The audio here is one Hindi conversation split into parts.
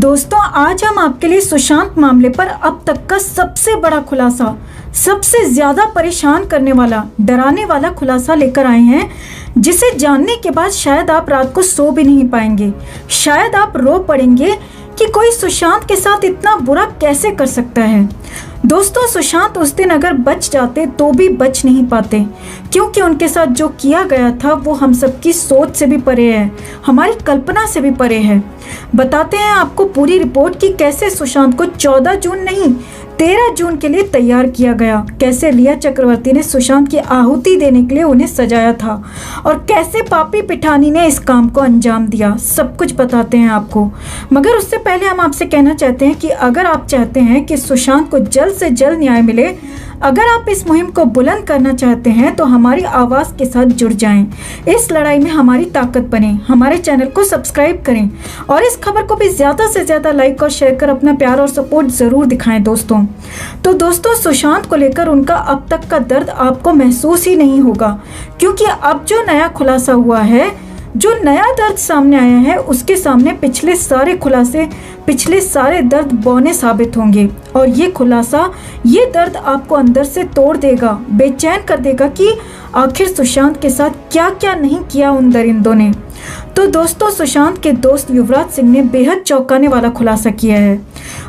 दोस्तों आज हम आपके लिए सुशांत मामले पर अब तक का सबसे बड़ा खुलासा, सबसे ज्यादा परेशान करने वाला, डराने वाला खुलासा लेकर आए हैं, जिसे जानने के बाद शायद आप रात को सो भी नहीं पाएंगे। शायद आप रो पड़ेंगे कि कोई सुशांत के साथ इतना बुरा कैसे कर सकता है। दोस्तों सुशांत उस दिन अगर बच जाते तो भी बच नहीं पाते, क्योंकि उनके साथ जो किया गया था वो हम सबकी सोच से भी परे है, हमारी कल्पना से भी परे है। बताते हैं आपको पूरी रिपोर्ट कि कैसे सुशांत को 14 जून नहीं 13 जून के लिए तैयार किया गया, कैसे रिया चक्रवर्ती ने सुशांत की आहुति देने के लिए उन्हें सजाया था और कैसे पापी पिठानी ने इस काम को अंजाम दिया। सब कुछ बताते हैं आपको। मगर उससे पहले हम आपसे कहना चाहते हैं कि अगर आप चाहते हैं कि सुशांत को जल्द से जल्द न्याय मिले, अगर आप इस मुहिम को बुलंद करना चाहते हैं तो हमारी आवाज़ के साथ जुड़ जाएं, इस लड़ाई में हमारी ताकत बने। हमारे चैनल को सब्सक्राइब करें और इस खबर को भी ज़्यादा से ज़्यादा लाइक और शेयर कर अपना प्यार और सपोर्ट ज़रूर दिखाएं दोस्तों। तो दोस्तों सुशांत को लेकर उनका अब तक का दर्द आपको महसूस ही नहीं होगा, क्योंकि अब जो नया खुलासा हुआ है, जो नया दर्द सामने आया है, उसके सामने पिछले सारे खुलासे, पिछले सारे दर्द बौने साबित होंगे। और ये खुलासा, ये दर्द आपको अंदर से तोड़ देगा, बेचैन कर देगा कि आखिर सुशांत के साथ क्या क्या नहीं किया उन दरिंदों ने। तो दोस्तों सुशांत के दोस्त युवराज सिंह ने बेहद चौंकाने वाला खुलासा किया है।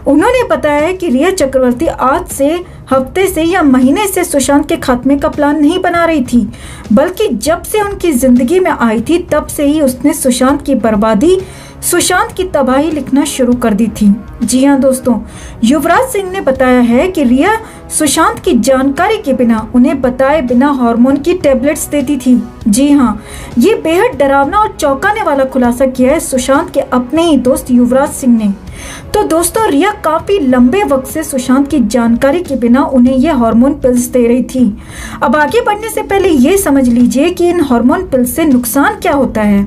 उन्होंने बताया है कि रिया चक्रवर्ती आज से, हफ्ते से या महीने से सुशांत के खात्मे का प्लान नहीं बना रही थी, बल्कि जब से उनकी जिंदगी में आई थी तब से ही उसने सुशांत की बर्बादी, सुशांत की तबाही लिखना शुरू कर दी थी। जी हाँ दोस्तों, युवराज सिंह ने बताया है कि रिया सुशांत की जानकारी के बिना, उन्हें बताए बिना हार्मोन की टेबलेट्स देती थी। जी हाँ, ये बेहद डरावना और चौंकाने वाला खुलासा किया है सुशांत के अपने ही दोस्त युवराज सिंह ने। तो दोस्तों रिया काफी लंबे वक्त से सुशांत की जानकारी के बिना उन्हें ये हार्मोन पिल्स दे रही थी। अब आगे बढ़ने से पहले ये समझ लीजिए कि इन हार्मोन पिल्स से नुकसान क्या होता है।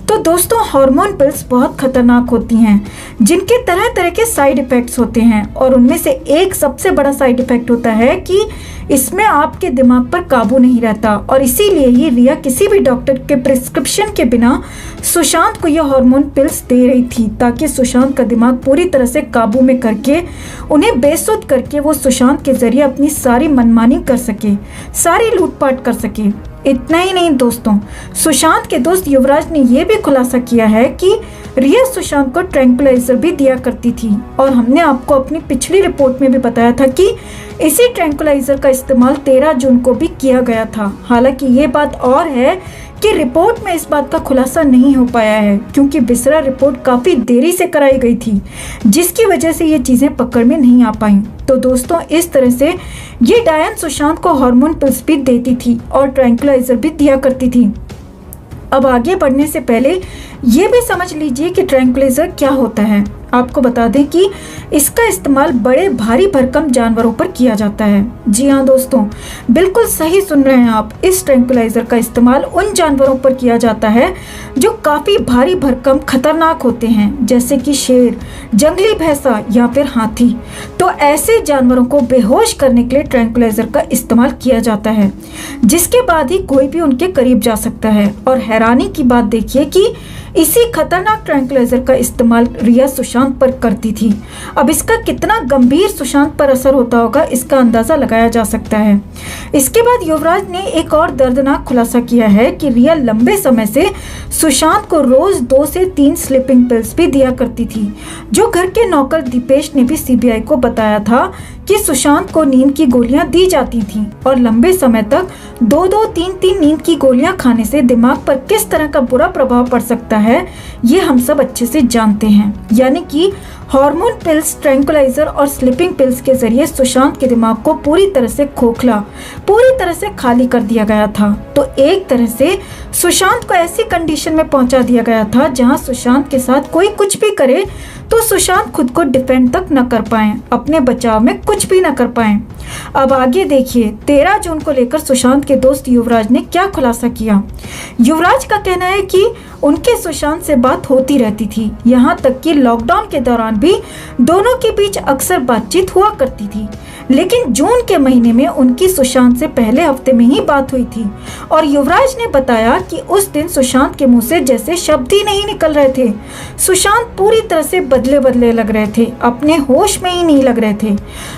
तो दोस्तों हार्मोन पिल्स बहुत खतरनाक होती हैं, जिनके तरह तरह के साइड इफेक्ट्स होते हैं, और उनमें से एक सबसे बड़ा साइड इफेक्ट होता है कि इसमें आपके दिमाग पर काबू नहीं रहता। और इसीलिए ही रिया किसी भी डॉक्टर के प्रिस्क्रिप्शन के बिना सुशांत को यह हार्मोन पिल्स दे रही थी, ताकि सुशांत का दिमाग पूरी तरह से काबू में करके, उन्हें बेसुध करके वो सुशांत के जरिए अपनी सारी मनमानी कर सके, सारी लूटपाट कर सके। इतना ही नहीं दोस्तों, सुशांत के दोस्त युवराज ने यह भी खुलासा किया है कि रिया सुशांत को ट्रैंकुलाइजर भी दिया करती थी, और हमने आपको अपनी पिछली रिपोर्ट में भी बताया था कि इसी ट्रैंकुलाइजर का इस्तेमाल 13 जून को भी किया गया था। हालांकि ये बात और है कि रिपोर्ट में इस बात का खुलासा नहीं हो पाया है, क्योंकि बिसरा रिपोर्ट काफ़ी देरी से कराई गई थी, जिसकी वजह से ये चीज़ें पकड़ में नहीं आ पाई। तो दोस्तों इस तरह से ये डायन सुशांत को हार्मोन पिल्स भी देती थी और ट्रैंकुलाइजर भी दिया करती थी। अब आगे बढ़ने से पहले ये भी समझ लीजिए कि ट्रैंकुलाइजर क्या होता है। आपको बता दें कि इसका इस्तेमाल बड़े भारी भरकम जानवरों पर किया जाता है। जी हाँ दोस्तों, बिल्कुल सही सुन रहे हैं आप। इस ट्रैंकुलाइजर का इस्तेमाल उन जानवरों पर किया जाता है जो काफ़ी भारी भरकम खतरनाक होते हैं, जैसे कि शेर, जंगली भैंसा या फिर हाथी। तो ऐसे जानवरों को बेहोश करने के लिए ट्रैंकुलाइजर का इस्तेमाल किया जाता है, जिसके बाद ही कोई भी उनके करीब जा सकता है। और हैरानी की बात देखिए कि इसी खतरनाक ट्रैंकुलाइजर का इस्तेमाल रिया सुशांत पर करती थी। अब इसका कितना गंभीर सुशांत पर असर होता होगा, इसका अंदाजा लगाया जा सकता है। इसके बाद युवराज ने एक और दर्दनाक खुलासा किया है कि रिया लंबे समय से सुशांत को रोज 2 से 3 स्लीपिंग पिल्स भी दिया करती थी, जो घर के नौकर दीपेश ने भी सीबीआई को बताया था कि सुशांत को नींद की गोलियां दी जाती थीं, और लंबे समय तक 2-2, 3-3 नींद की गोलियां खाने से दिमाग पर किस तरह का बुरा प्रभाव पड़ सकता है, ये हम सब अच्छे से जानते हैं। यानी कि हार्मोन पिल्स, ट्रैंकुलाइजर और स्लीपिंग पिल्स के जरिए सुशांत के दिमाग को पूरी तरह से खोखला, पूरी तरह से खाली कर दिया गया था। तो एक तरह से सुशांत को ऐसी कंडीशन में पहुंचा दिया गया था जहां सुशांत के साथ कोई कुछ भी करे तो सुशांत खुद को डिफेंड तक न कर पाए, अपने बचाव में कुछ भी न कर पाए। अब आगे देखिए 13 जून को लेकर सुशांत के दोस्त युवराज ने क्या खुलासा किया। युवराज का कहना है कि उनके सुशांत से बात होती रहती थी, यहाँ तक कि लॉकडाउन के दौरान भी दोनों के बीच अक्सर बातचीत हुआ करती थी। लेकिन जून के महीने में उनकी सुशांत से पहले हफ्ते में ही बात हुई थी और युवराज ने बताया कि उस दिन सुशांत के मुंह से जैसे शब्द ही नहीं निकल रहे थे। सुशांत पूरी तरह से बदले बदले लग रहे थे, अपने होश में ही नहीं लग रहे थे।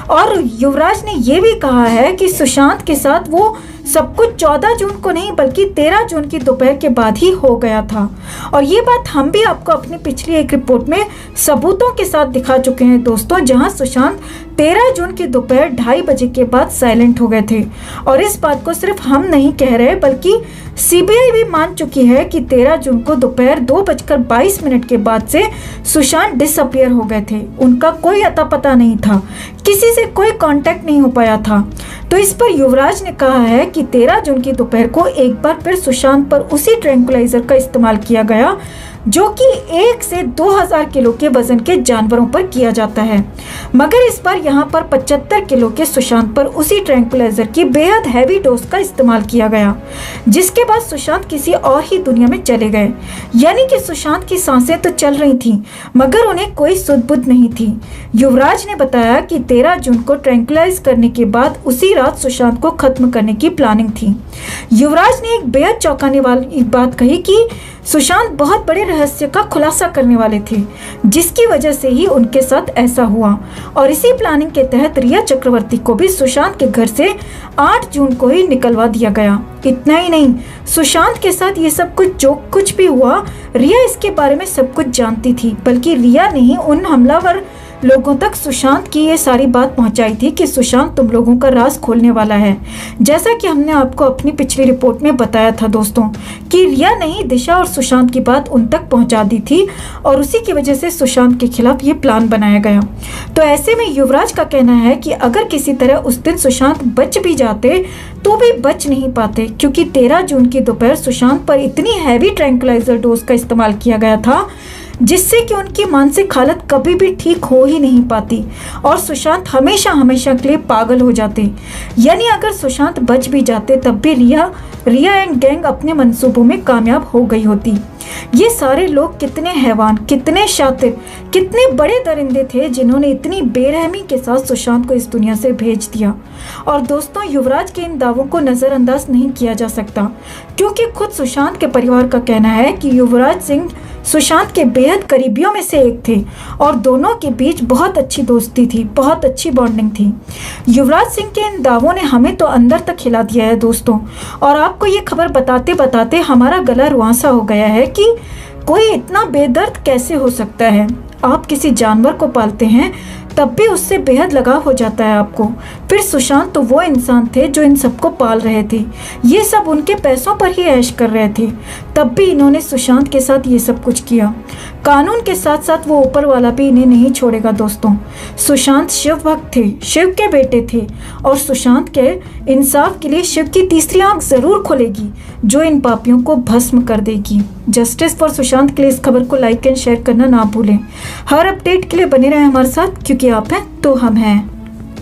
और युवराज ने यह भी कहा है कि सुशांत के साथ वो सब कुछ 14 जून को नहीं बल्कि 13 जून की दोपहर के बाद ही हो गया था। और ये बात हम भी आपको अपनी पिछली एक रिपोर्ट में सबूतों के साथ दिखा चुके हैं दोस्तों, जहां सुशांत 13 जून की दोपहर 2:30 बजे के बाद साइलेंट हो गए थे। और इस बात को सिर्फ हम नहीं कह रहे बल्कि सीबीआई भी मान चुकी है कि 13 जून को दोपहर 2:22 के बाद से सुशांत डिसअपियर हो गए थे। उनका कोई अता पता नहीं था, किसी से कोई कांटेक्ट नहीं हो पाया था। तो इस पर युवराज ने कहा है कि 13 जून की दोपहर को एक बार फिर सुशांत पर उसी ट्रैंकुलाइजर का इस्तेमाल किया गया जो कि 1 से 2000 किलो के वजन के जानवरों पर किया जाता है, मगर इस बार यहाँ पर 75 किलो के सुशांत पर उसी ट्रैंकुलाइजर की बेहद हैवी डोज का इस्तेमाल किया गया, जिसके बाद सुशांत किसी और ही दुनिया में चले गए। यानी कि सुशांत की सांसें तो चल रही थी मगर उन्हें कोई सुध-बुध नहीं थी। युवराज ने बताया कि 13 जून को ट्रैंकुलाइज करने के बाद उसी रात सुशांत को खत्म करने की प्लानिंग थी। युवराज ने एक बेहद चौंकाने वाली बात कही कि सुशांत बहुत बड़े रहस्य का खुलासा करने वाले थे, जिसकी वजह से ही उनके साथ ऐसा हुआ। और इसी प्लानिंग के तहत रिया चक्रवर्ती को भी सुशांत के घर से 8 जून को ही निकलवा दिया गया। इतना ही नहीं, सुशांत के साथ ये सब कुछ जो कुछ भी हुआ, रिया इसके बारे में सब कुछ जानती थी, बल्कि रिया ने ही उन हमलावर लोगों तक सुशांत की ये सारी बात पहुंचाई थी कि सुशांत तुम लोगों का राज खोलने वाला है। जैसा कि हमने आपको अपनी पिछली रिपोर्ट में बताया था दोस्तों कि रिया ने ही दिशा और सुशांत की बात उन तक पहुंचा दी थी और उसी की वजह से सुशांत के खिलाफ ये प्लान बनाया गया। तो ऐसे में युवराज का कहना है कि अगर किसी तरह उस दिन सुशांत बच भी जाते तो भी बच नहीं पाते, क्योंकि 13 जून की दोपहर सुशांत पर इतनी हैवी ट्रैंकुलाइजर डोज का इस्तेमाल किया गया था जिससे कि उनकी मानसिक हालत कभी भी ठीक हो ही नहीं पाती और सुशांत हमेशा हमेशा के लिए पागल हो जाते। यानी अगर सुशांत बच भी जाते तब भी रिया एंड गैंग अपने मंसूबों में कामयाब हो गई होती। ये सारे लोग कितने हैवान, कितने शातिर, कितने बड़े दरिंदे थे जिन्होंने इतनी बेरहमी के साथ सुशांत को इस दुनिया से भेज दिया। और दोस्तों, युवराज के इन दावों को नज़रअंदाज नहीं किया जा सकता, क्योंकि खुद सुशांत के परिवार का कहना है कि युवराज सिंह सुशांत के बेहद करीबियों में से एक थे और दोनों के बीच बहुत अच्छी दोस्ती थी, बहुत अच्छी बॉन्डिंग थी। युवराज सिंह के इन दावों ने हमें तो अंदर तक हिला दिया है दोस्तों, और आपको ये खबर बताते बताते हमारा गला रुआंसा हो गया है कि कोई इतना बेदर्द कैसे हो सकता है। आप किसी जानवर को पालते हैं तब भी उससे बेहद लगाव हो जाता है आपको। फिर सुशांत तो वो इंसान थे जो इन सबको पाल रहे थे, ये सब उनके पैसों पर ही ऐश कर रहे थे, तब भी इन्होंने सुशांत के साथ ये सब कुछ किया। कानून के साथ साथ वो ऊपर वाला भी इन्हें नहीं छोड़ेगा दोस्तों। सुशांत शिव भक्त थे, शिव के बेटे थे, और सुशांत के इंसाफ के लिए शिव की तीसरी आंख जरूर खुलेगी जो इन पापियों को भस्म कर देगी। जस्टिस फॉर सुशांत के लिए इस खबर को लाइक एंड शेयर करना ना भूलें। हर अपडेट के लिए बने रहें हमारे साथ, क्योंकि आप हैं तो हम हैं।